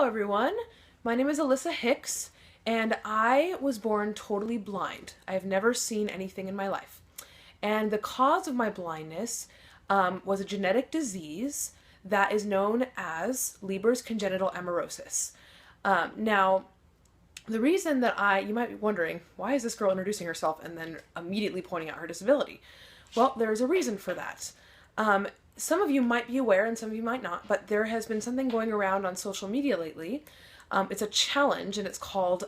everyone. My name is Alyssa Hicks, and I was born totally blind. I have never seen anything in my life. And the cause of my blindness was a genetic disease that is known as Leber's congenital amaurosis. Now, the reason that you might be wondering, why is this girl introducing herself and then immediately pointing out her disability? Well, there's a reason for that. Some of you might be aware and some of you might not, but there has been something going around on social media lately. It's a challenge, and it's called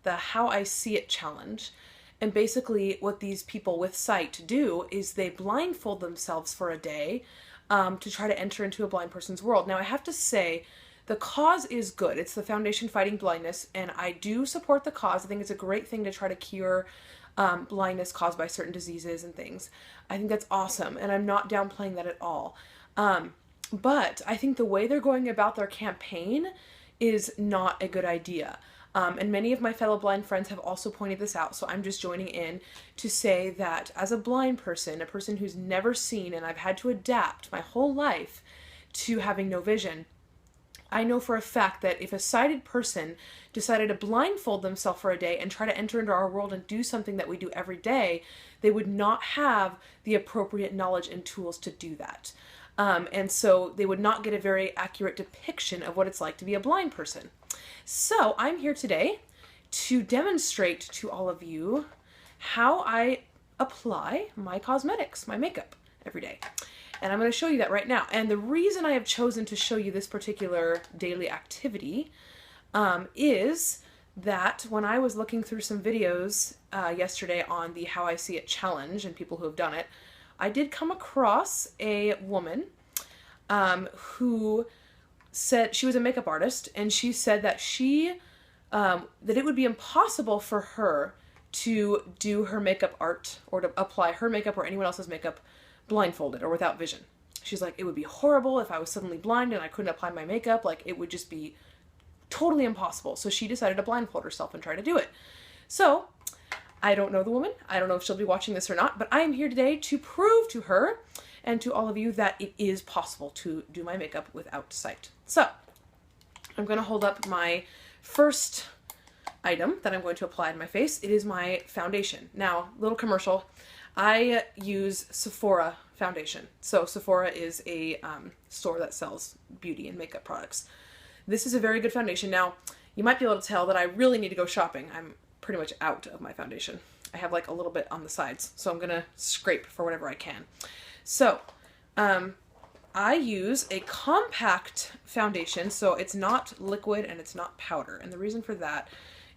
the How I See It challenge. And basically what these people with sight do is they blindfold themselves for a day to try to enter into a blind person's world. Now, I have to say, the cause is good. It's the Foundation Fighting Blindness, and I do support the cause. I think it's a great thing to try to cure blindness caused by certain diseases and things. I think that's awesome, and I'm not downplaying that at all. But I think the way they're going about their campaign is not a good idea. And many of my fellow blind friends have also pointed this out, so I'm just joining in to say that as a blind person, a person who's never seen, and I've had to adapt my whole life to having no vision, I know for a fact that if a sighted person decided to blindfold themselves for a day and try to enter into our world and do something that we do every day, they would not have the appropriate knowledge and tools to do that. And so they would not get a very accurate depiction of what it's like to be a blind person. So I'm here today to demonstrate to all of you how I apply my cosmetics, my makeup, every day. And I'm going to show you that right now. And the reason I have chosen to show you this particular daily activity is that when I was looking through some videos yesterday on the How I See It challenge and people who have done it, I did come across a woman who said she was a makeup artist, and she said that that it would be impossible for her to do her makeup art or to apply her makeup or anyone else's makeup blindfolded or without vision. She's like, it would be horrible if I was suddenly blind and I couldn't apply my makeup. Like, it would just be totally impossible. So she decided to blindfold herself and try to do it. So I don't know the woman. I don't know if she'll be watching this or not, but I am here today to prove to her and to all of you that it is possible to do my makeup without sight. So I'm going to hold up my first item that I'm going to apply to my face. It is my foundation. Now, little commercial. I use Sephora foundation. So Sephora is a store that sells beauty and makeup products. This is a very good foundation. Now, you might be able to tell that I really need to go shopping. I'm pretty much out of my foundation. I have like a little bit on the sides, so I'm gonna scrape for whatever I can. So, I use a compact foundation, so it's not liquid and it's not powder. And the reason for that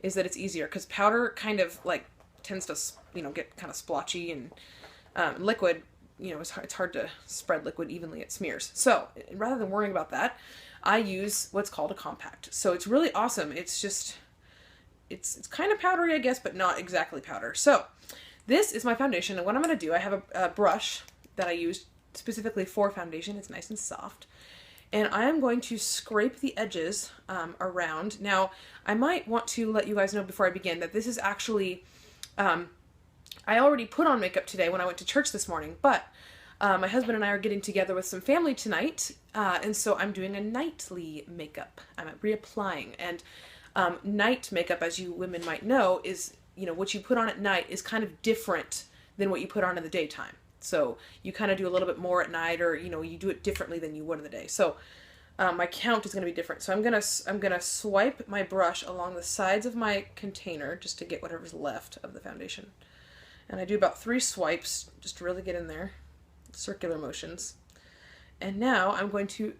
is that it's easier, because powder kind of like tends to, get kind of splotchy, and liquid, it's hard to spread liquid evenly. It smears. So rather than worrying about that, I use what's called a compact. So it's really awesome. It's just, it's kind of powdery, I guess, but not exactly powder. So this is my foundation, and what I'm going to do, I have a brush that I use specifically for foundation. It's nice and soft. And I am going to scrape the edges around. Now, I might want to let you guys know before I begin that this is actually, I already put on makeup today when I went to church this morning, but my husband and I are getting together with some family tonight, and so I'm doing a nightly makeup. I'm reapplying, and night makeup, as you women might know, is, what you put on at night is kind of different than what you put on in the daytime. So you kind of do a little bit more at night, or, you do it differently than you would in the day. So my count is going to be different. So I'm gonna swipe my brush along the sides of my container just to get whatever's left of the foundation. And I do about 3 swipes just to really get in there, circular motions. And now I'm going to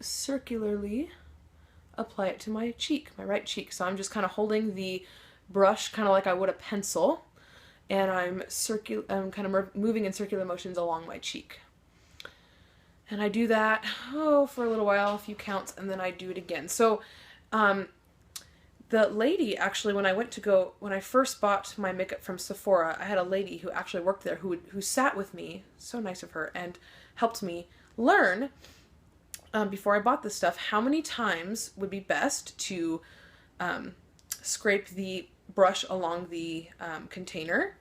circularly apply it to my cheek, my right cheek. So I'm just kind of holding the brush kind of like I would a pencil, and I'm kind of moving in circular motions along my cheek. And I do that, for a little while, a few counts, and then I do it again. So, the lady, actually, when I first bought my makeup from Sephora, I had a lady who actually worked there who sat with me, so nice of her, and helped me learn, before I bought this stuff, how many times would be best to scrape the brush along the container,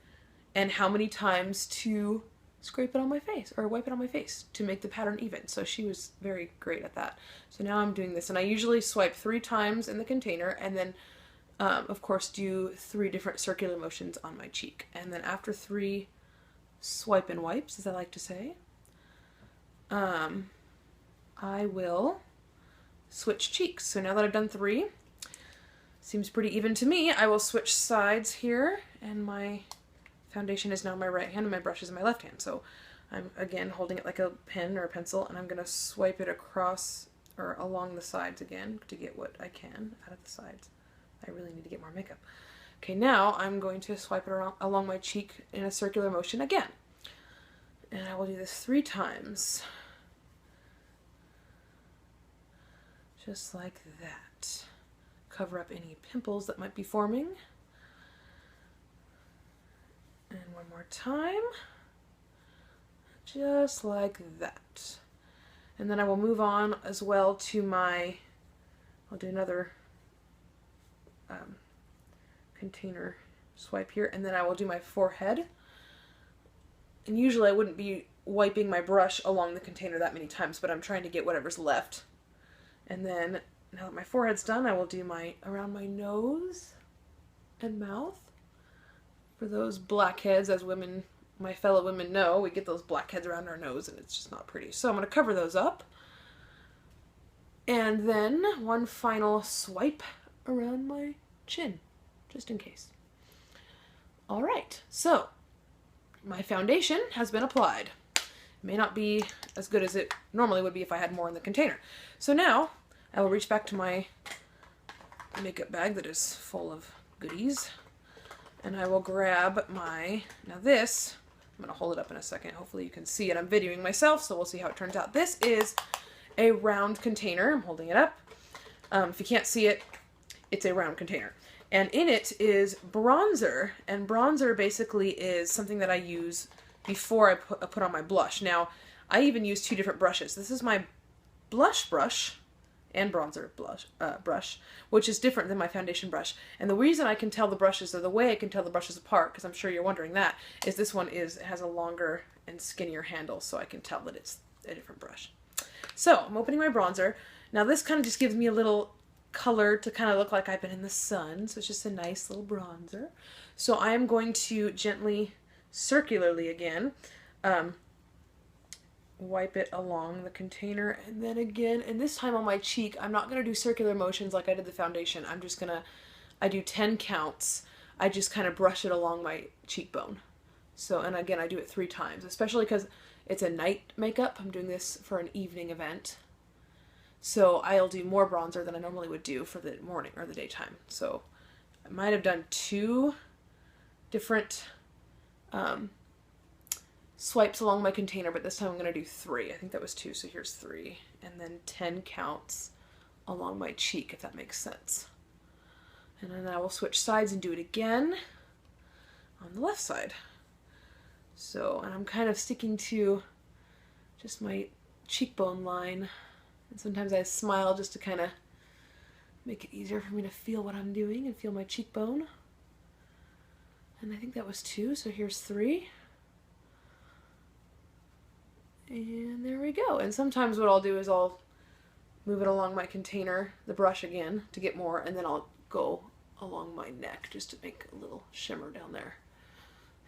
and how many times to scrape it on my face, or wipe it on my face to make the pattern even. So she was very great at that. So now I'm doing this, and I usually swipe 3 times in the container, and then of course do 3 different circular motions on my cheek. And then after 3 swipe and wipes, as I like to say, I will switch cheeks. So now that I've done 3, seems pretty even to me, I will switch sides here, and my foundation is now in my right hand and my brush is in my left hand. So I'm again holding it like a pen or a pencil, and I'm going to swipe it across or along the sides again to get what I can out of the sides. I really need to get more makeup. Okay, now I'm going to swipe it around, along my cheek in a circular motion again. And I will do this 3 times. Just like that. Cover up any pimples that might be forming. And one more time. Just like that. And then I will move on as well to my, I'll do another container swipe here, and then I will do my forehead. And usually I wouldn't be wiping my brush along the container that many times, but I'm trying to get whatever's left. And then now that my forehead's done, I will do my around my nose and mouth. For those blackheads, as women, my fellow women know, we get those blackheads around our nose and it's just not pretty. So I'm going to cover those up. And then one final swipe around my chin, just in case. All right, so my foundation has been applied. It may not be as good as it normally would be if I had more in the container. So now I will reach back to my makeup bag that is full of goodies, and I will grab my, now this, I'm going to hold it up in a second. Hopefully you can see it. I'm videoing myself, so we'll see how it turns out. This is a round container. I'm holding it up. If you can't see it, it's a round container. And in it is bronzer, and bronzer basically is something that I use before I put on my blush. Now, I even use 2 different brushes. This is my blush brush and bronzer brush, which is different than my foundation brush. And the reason I can tell the brushes, or the way I can tell the brushes apart, because I'm sure you're wondering that, is this one has a longer and skinnier handle, so I can tell that it's a different brush. So, I'm opening my bronzer. Now this kind of just gives me a little color to kind of look like I've been in the sun, so it's just a nice little bronzer. So I am going to gently, circularly again, wipe it along the container, and then again, and this time on my cheek, I'm not going to do circular motions like I did the foundation. I'm just going to, I do 10 counts. I just kind of brush it along my cheekbone. So, and again, I do it 3 times, especially because it's a night makeup. I'm doing this for an evening event. So I'll do more bronzer than I normally would do for the morning or the daytime. So I might have done 2 different swipes along my container, but this time I'm going to do 3. I think that was 2, so here's 3. And then 10 counts along my cheek, if that makes sense. And then I will switch sides and do it again on the left side. So, and I'm kind of sticking to just my cheekbone line. And sometimes I smile just to kind of make it easier for me to feel what I'm doing and feel my cheekbone. And I think that was 2, so here's 3. And there we go. And sometimes what I'll do is I'll move it along my container, the brush again, to get more, and then I'll go along my neck just to make a little shimmer down there.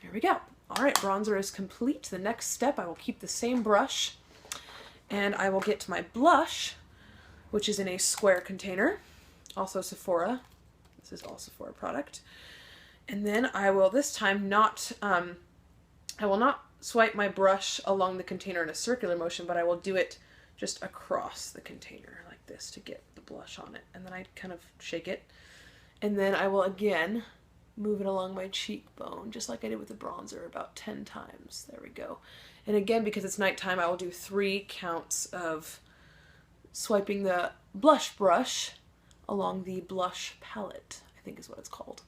There we go. All right, bronzer is complete. The next step, I will keep the same brush, and I will get to my blush, which is in a square container, also Sephora. This is all Sephora product. And then I will this time not, I will not swipe my brush along the container in a circular motion, but I will do it just across the container like this to get the blush on it. And then I kind of shake it. And then I will again move it along my cheekbone, just like I did with the bronzer, about 10 times. There we go. And again, because it's nighttime, I will do 3 counts of swiping the blush brush along the blush palette, I think is what it's called.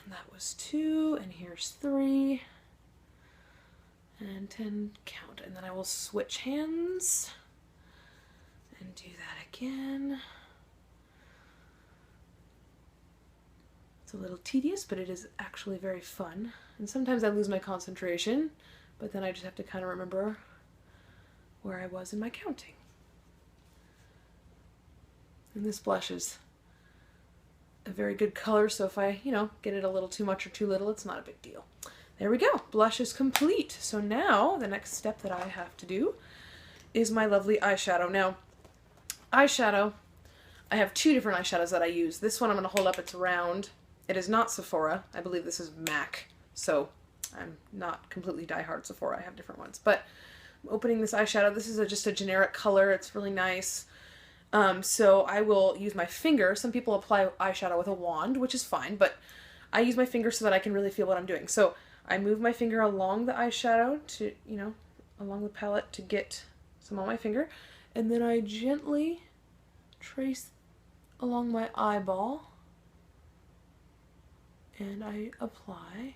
And that was 2, and here's 3, and 10 count. And then I will switch hands and do that again. It's a little tedious, but it is actually very fun. And sometimes I lose my concentration but then I just have to kind of remember where I was in my counting. And this blush is a very good color, so if I, get it a little too much or too little, it's not a big deal. There we go. Blush is complete. So now the next step that I have to do is my lovely eyeshadow. Now, eyeshadow, I have two different eyeshadows that I use. This one I'm going to hold up. It's round. It is not Sephora. I believe this is MAC. So I'm not completely diehard Sephora. I have different ones. But I'm opening this eyeshadow. This is just a generic color. It's really nice. So I will use my finger. Some people apply eyeshadow with a wand, which is fine, but I use my finger so that I can really feel what I'm doing. So I move my finger along the eyeshadow to, along the palette to get some on my finger, and then I gently trace along my eyeball, and I apply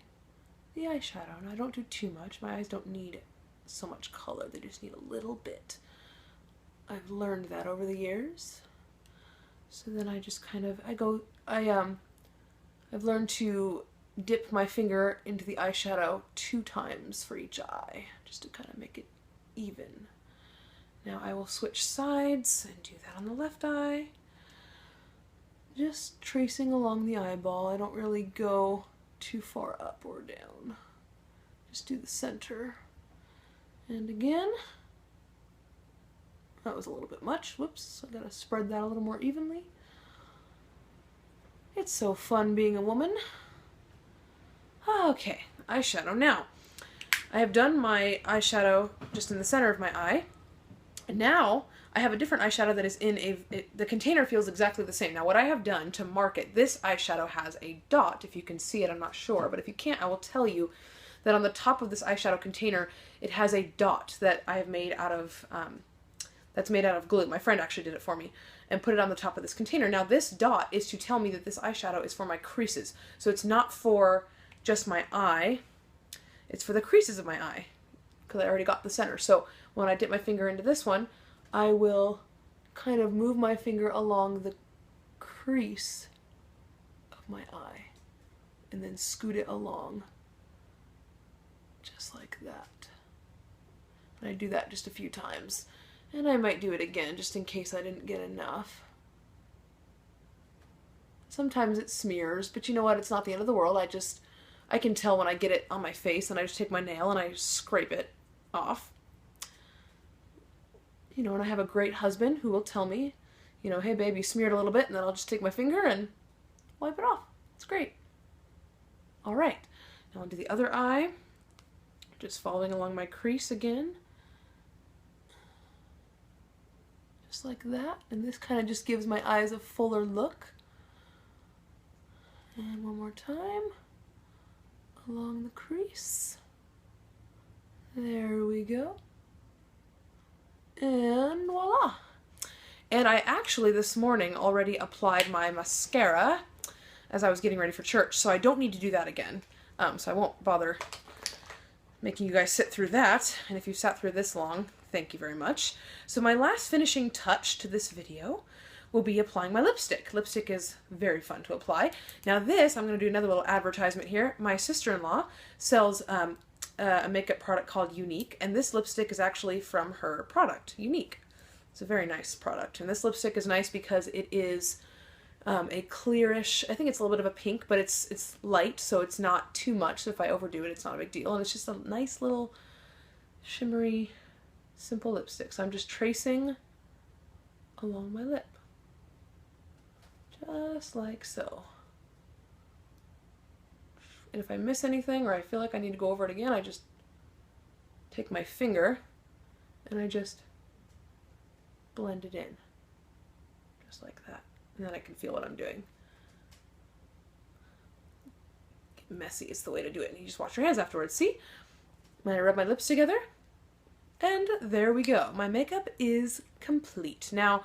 the eyeshadow. And I don't do too much. My eyes don't need so much color. They just need a little bit. I've learned that over the years. So then I just kind of, I've learned to dip my finger into the eyeshadow 2 times for each eye, just to kind of make it even. Now I will switch sides and do that on the left eye. Just tracing along the eyeball. I don't really go too far up or down. Just do the center. And again. That was a little bit much. Whoops, I gotta spread that a little more evenly. It's so fun being a woman. Okay, eyeshadow. Now, I have done my eyeshadow just in the center of my eye. And now, I have a different eyeshadow that is in the container feels exactly the same. Now, what I have done to mark it, this eyeshadow has a dot. If you can see it, I'm not sure. But if you can't, I will tell you that on the top of this eyeshadow container, it has a dot that I have made out of... that's made out of glue. My friend actually did it for me and put it on the top of this container. Now this dot is to tell me that this eyeshadow is for my creases. So it's not for just my eye, it's for the creases of my eye because I already got the center. So when I dip my finger into this one, I will kind of move my finger along the crease of my eye and then scoot it along just like that. And I do that just a few times. And I might do it again, just in case I didn't get enough. Sometimes it smears, but you know what? It's not the end of the world. I can tell when I get it on my face, and I just take my nail and I scrape it off. And I have a great husband who will tell me, hey babe, you smeared a little bit, and then I'll just take my finger and wipe it off. It's great. All right, now onto the other eye. Just following along my crease again. Just like that, and this kind of just gives my eyes a fuller look. And one more time, along the crease. There we go. And voila. And I actually this morning already applied my mascara as I was getting ready for church, so I don't need to do that again. So I won't bother making you guys sit through that, and if you've sat through this long, thank you very much. So my last finishing touch to this video will be applying my lipstick. Lipstick is very fun to apply. Now this, I'm going to do another little advertisement here. My sister-in-law sells a makeup product called Unique, and this lipstick is actually from her product, Unique. It's a very nice product, and this lipstick is nice because it is a clearish, I think it's a little bit of a pink, but it's light, so it's not too much, so if I overdo it, it's not a big deal, and it's just a nice little shimmery, simple lipstick. So I'm just tracing along my lip, just like so. And if I miss anything or I feel like I need to go over it again, I just take my finger and I just blend it in, just like that. And then I can feel what I'm doing. Get messy is the way to do it. And you just wash your hands afterwards. See? When I rub my lips together, and there we go. My makeup is complete. Now,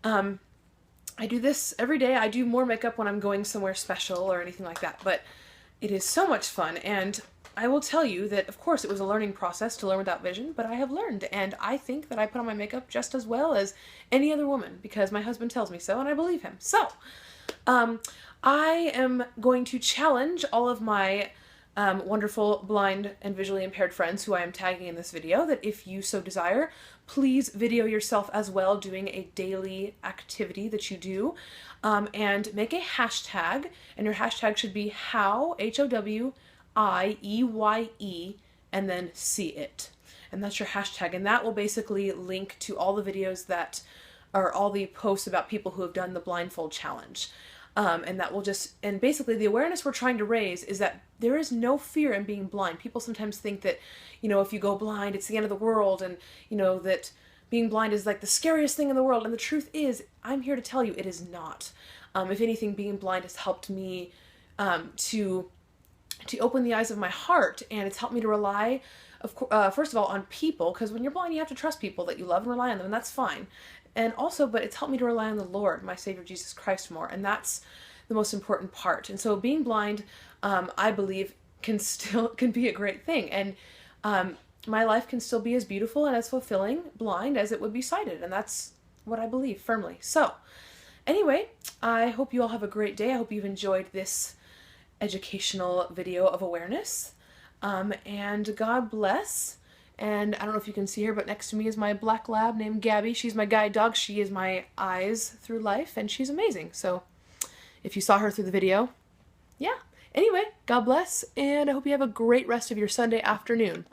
I do this every day. I do more makeup when I'm going somewhere special or anything like that, but it is so much fun, and I will tell you that, of course, it was a learning process to learn without vision, but I have learned, and I think that I put on my makeup just as well as any other woman, because my husband tells me so, and I believe him. So, I am going to challenge all of my wonderful blind and visually impaired friends who I am tagging in this video, that if you so desire, please video yourself as well doing a daily activity that you do, and make a hashtag, and your hashtag should be how, HOWIEYE, and then see it. And that's your hashtag, and that will basically link to all the videos that are all the posts about people who have done the blindfold challenge. And that will just, and basically the awareness we're trying to raise is that there is no fear in being blind. People sometimes think that, you know, if you go blind, it's the end of the world, and, you know, that being blind is like the scariest thing in the world. And the truth is, I'm here to tell you it is not. If anything, being blind has helped me to open the eyes of my heart, and it's helped me to rely, first of all, on people, because when you're blind, you have to trust people that you love and rely on them, and that's fine. And also, but it's helped me to rely on the Lord, my Savior Jesus Christ, more, and that's the most important part. And so being blind, I believe, can be a great thing, and my life can still be as beautiful and as fulfilling blind as it would be sighted, and that's what I believe firmly. So anyway, I hope you all have a great day. I hope you've enjoyed this educational video of awareness, and God bless. And I don't know if you can see her, but next to me is my black lab named Gabby. She's my guide dog. She is my eyes through life, and she's amazing. So if you saw her through the video, yeah. Anyway, God bless, and I hope you have a great rest of your Sunday afternoon.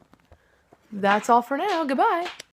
That's all for now. Goodbye.